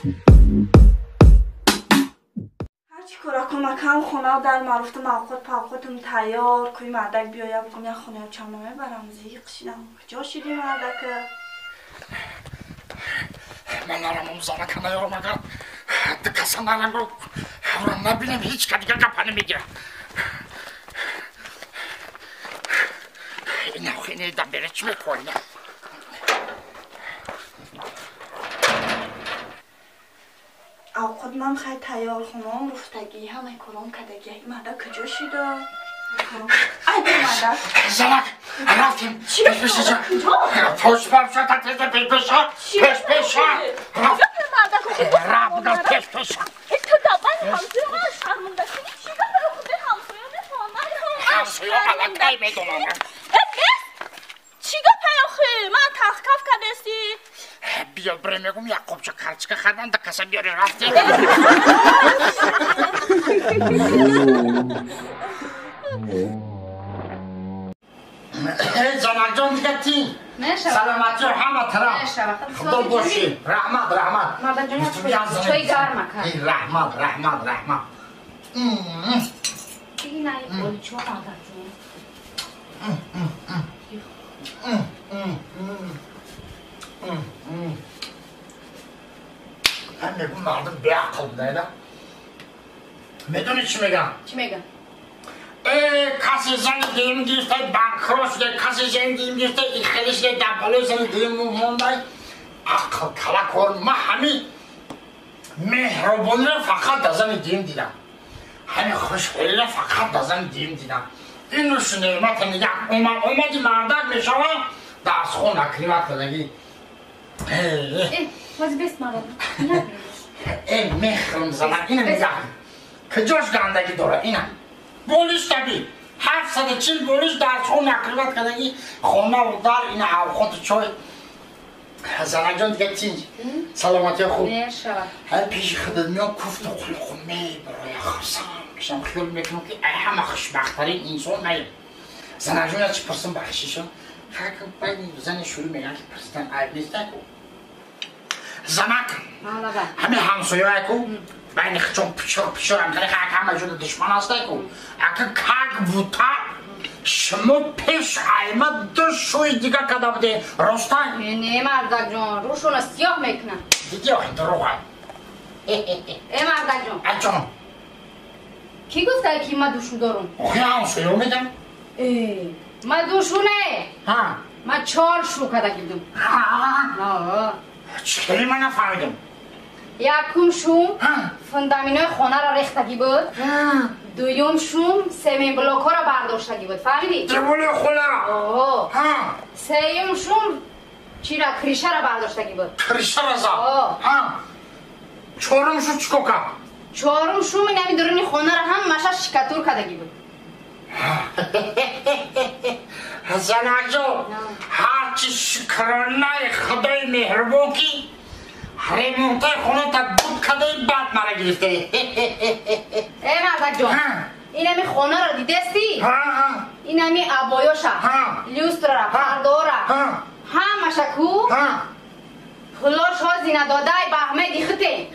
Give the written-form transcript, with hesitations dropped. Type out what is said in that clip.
هرچی کارا کمکم خونه و در معروفت موقعتم تیار کوی مردک بیاید بگم یه خونه و چمنامه برم زیق شیدم کجا شدی مردک من نرم زنه کنه یارو مگر دکسه نرم رو نبینم هیچ که دیگه گپنه میگیره این خیلی دبیره چی میکنه او خودم خیلی تیار خونم رفتگی همه کارام کدگی مردک کجا شده ای بی مردک زنک رفتیم پیش جا پشت بام شد تا تیزه پیش رفتم پیش تو دبن همسوی من شرمونده کنی چی گفت خود همسوی میفهمه همسویا علکی میدونم چی گفت آخه من تخکف کدستی بیا بریم میگم یک قبچه کرچکه خردن ده کسا بیاری رفتی زنک جان دیگه تی سلامتی و همه طرف خدا باشی رحمت مردک جان چای گرمه کن رحمت دیگه نه بولی چو مردک جان من میگم مردم بیعقل بوده نه میدونی چی میگم؟ چی میگم؟ کسی زن دیم گیفته بانکروت شده کسی زن دیم گیفته این خیلی شده دبالو زن دیم مونده عقل کلا کن ما همین مهربانی رو فقط در زن دیم دیدم همین خوشحالی رو فقط در زن دیم دیدم این روش نعمت نگه اومدی مردک میشوه درس خون اکریمت کنگی بازی بست مردک این مهرم زنم اینه نگه کجاش گندگی داره اینه بولیش تبی 740 بولیش در خون اکریمت کنگی خونه و در اینه او خود چای زنک جان دیگه تینج سلامتی خوب هر پیش خودت میام کفت خلقو میبرای خرسان میشم خیال میکنم که همه خوشبخترین انسان نیم زنک جان چی پرسن بخشیشون خاکم باید زن شروع میگن که پرستن عیب نیست نکو زنک همه همسایه کو بین چون پیشور هم کنه خاک همه جود دشمن هست نکو اکا کاک بوتا شما پیش حیمه دو شوی دیگه کده بوده راستان نه مردک جان روشون سیاه میکنن دیگه آخی دروغ مردک جان جان کی گفته که من دوشو دارم؟ آخی همسایه رو میگم من دوشونه من 4 شو کده گیدم چطوری من نفهمیدم یکم شوم فندامینای خونه را ریختگی بود دویم شوم سمین بلوک ها را برداشتگی بود فهمیدی؟ دیولی خونه را سیم شوم چی را کریشه را برداشتگی بود کریشه را زد چهارم شو چکو که؟ چهارم شوم نمی درونی خونه را هم مشه شکتور کدگی بود زنک جان هرچی شکرانه خدای مهربان کی ریمونتای خونه تا بود کده بعد مرا گرفته مردک جان این همی خونه را دیدستی؟ این همی عبایوشا لیوستر را پردارا هم مشکو خلاش ها زینه داده به همه دیخته